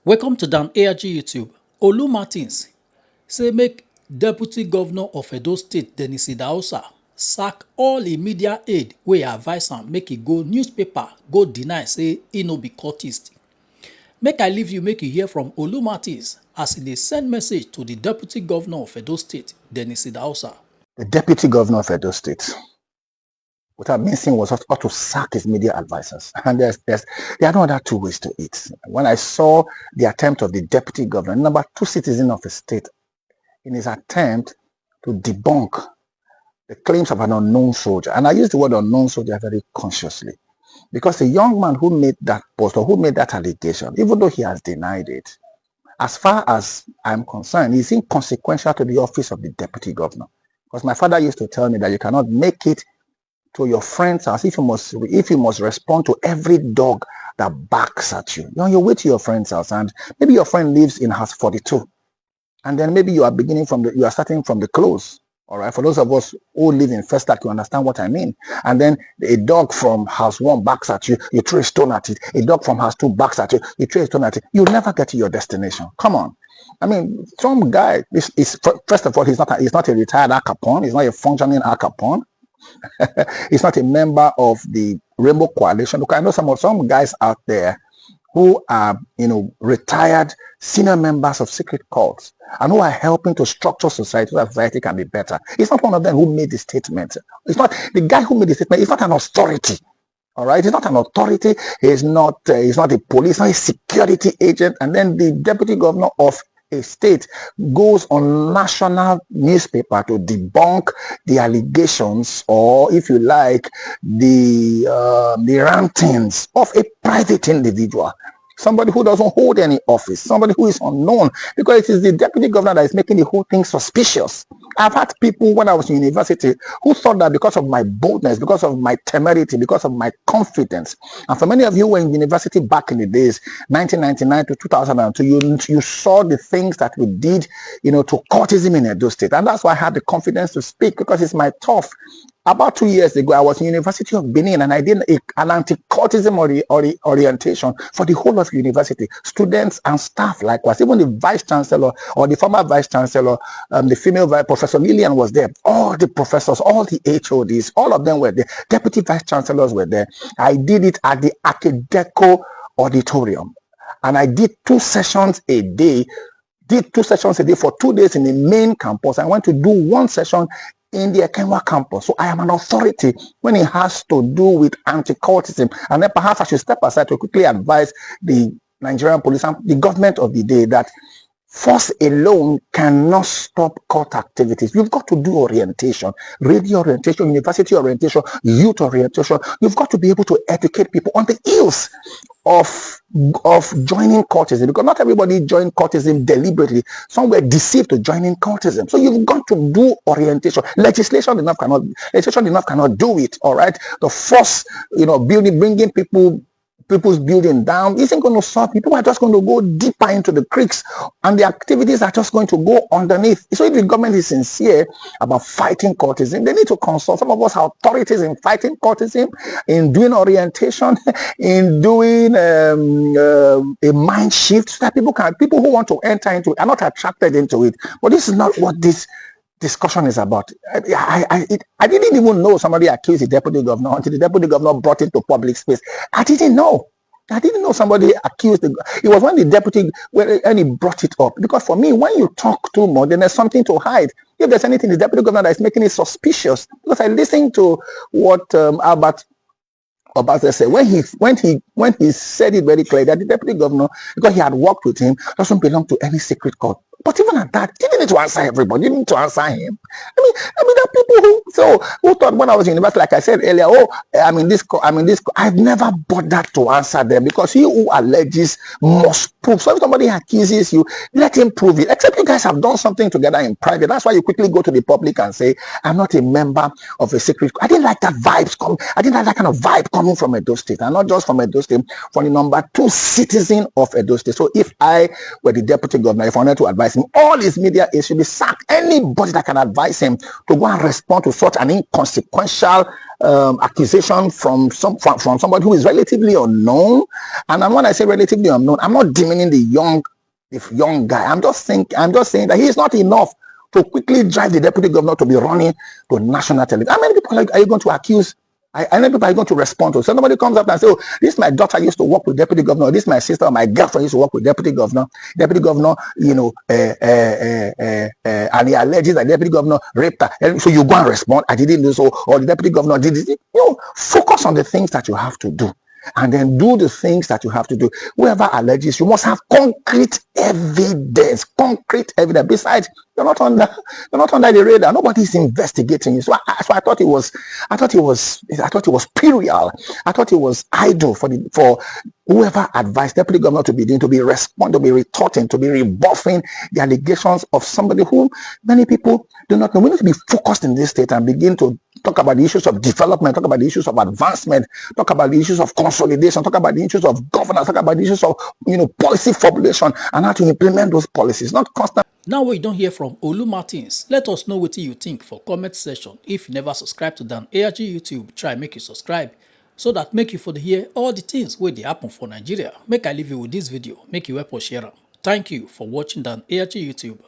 Welcome to Dan ARG YouTube. Olu Martins say make Deputy Governor of Edo State Dennis Idahosa sack all e media aide wey advise am make e go newspaper go deny say e no be cultist. Make I leave you make you hear from Olu Martins as e dey send message to the Deputy Governor of Edo State Dennis Idahosa. The Deputy Governor of Edo State, without mincing, was ought to sack his media advisors. And there are no other two ways to it. When I saw the attempt of the Deputy Governor, number two citizen of the state, in his attempt to debunk the claims of an unknown soldier, and I use the word unknown soldier very consciously, because the young man who made that post or who made that allegation, even though he has denied it, as far as I'm concerned, is inconsequential to the office of the Deputy Governor. Because my father used to tell me that you cannot make it to your friend's house if you must respond to every dog that barks at you. You're on your way to your friend's house, and maybe your friend lives in house 42, and then maybe you are starting from the close. All right, for those of us who live in First Act, you understand what I mean. And then a dog from house 1 barks at you, you throw a stone at it. A dog from house 2 barks at you, you throw a stone at it. You'll never get to your destination. Come on. I mean, some guy is first of all, he's not a retired Al Capone. He's not a functioning Al Capone. He's not a member of the Rainbow Coalition. Look, I know some guys out there who are, retired senior members of secret cults and who are helping to structure society so that society can be better. It's not one of them who made the statement. It's not the guy who made the statement. It's not an authority. All right, he's not an authority. He's not a police, not a security agent. And then the Deputy Governor of a state goes on national newspaper to debunk the allegations, or if you like, the rantings of a private individual, somebody who doesn't hold any office, somebody who is unknown, because it is the Deputy Governor that is making the whole thing suspicious. I've had people when I was in university who thought that because of my boldness, because of my temerity, because of my confidence, and for many of you who were in university back in the days, 1999 to 2002, you saw the things that we did, to cultism in Edo State. And that's why I had the confidence to speak, because it's my tough. About 2 years ago, I was in the University of Benin, and I did an anti-cultism orientation for the whole of the university, students and staff likewise. Even the vice chancellor or the former vice chancellor, the female vice, Professor Lillian, was there. All the professors, all the HODs, all of them were there. Deputy vice chancellors were there. I did it at the Archideco auditorium, and I did 2 sessions a day. Did 2 sessions a day for 2 days in the main campus. I went to do 1 session in the Ekenwa campus. So I am an authority when it has to do with anti-cultism. And then perhaps I should step aside to quickly advise the Nigerian police and the government of the day that force alone cannot stop cult activities. You've got to do orientation, radio orientation, university orientation, youth orientation. You've got to be able to educate people on the ills of joining cultism, because not everybody joined cultism deliberately. Some were deceived to join in cultism. So you've got to do orientation. Legislation enough cannot do it. All right, the force, bringing people's building down isn't going to solve. People are just going to go deeper into the creeks, and the activities are just going to go underneath. So if the government is sincere about fighting cultism, they need to consult some of us are authorities in fighting cultism, in doing orientation, in doing a mind shift, so that people who want to enter into it are not attracted into it. But this is not what this discussion is about. I didn't even know somebody accused the Deputy Governor until the Deputy Governor brought it to public space. I didn't know somebody accused it was when the deputy, when he brought it up. Because for me, when you talk too much, then there's something to hide. If there's anything, the Deputy Governor that is making it suspicious. Because I listened to what Albert said when he said it very clearly that the Deputy Governor, because he had worked with him, doesn't belong to any secret cult. But even at that, he didn't need to answer everybody. He didn't need to answer him. I mean, there are people who thought when I was in university, like I said earlier, I've never bothered to answer them, because he who alleges must prove. So if somebody accuses you, let him prove it. Except you guys have done something together in private. That's why you quickly go to the public and say, I'm not a member of a secret cult. I didn't like that I didn't like that kind of vibe coming from Edo State, and not just from Edo State, from the number 2 citizen of Edo State. So if I were the Deputy Governor, if I wanted to advise advise him. All his media aides should be sacked. Anybody that can advise him to go and respond to such an inconsequential accusation from somebody who is relatively unknown. And when I say relatively unknown, I'm not demeaning the young guy. I'm just saying that he is not enough to quickly drive the deputy governor to be running to national television. How many people are you going to accuse? I know people are going to respond to. So somebody comes up and says, "Oh, this my daughter used to work with deputy governor. This my sister or my girlfriend used to work with deputy governor. Deputy governor, and he alleges that deputy governor raped her. And so you go and respond. I didn't do so, or the deputy governor did it. Focus on the things that you have to do, and then do the things that you have to do. Whoever alleges, you must have concrete evidence. Besides, you're not under the radar. Nobody's investigating you. So I thought it was puerile. I thought it was idle for whoever advised deputy governor to be responding, to be retorting, to be rebuffing the allegations of somebody who many people do not know. We need to be focused in this state and begin to talk about the issues of development, talk about the issues of advancement, talk about the issues of consolidation, talk about the issues of governance, talk about the issues of policy formulation and how to implement those policies, not constant. Now we don't hear from Olu Martins. Let us know what you think for comment section. If you never subscribe to Dan ARG YouTube, try make you subscribe so that make you for the hear all the things where they happen for Nigeria. Make I leave you with this video, make you help us share. Thank you for watching Dan ARG YouTube.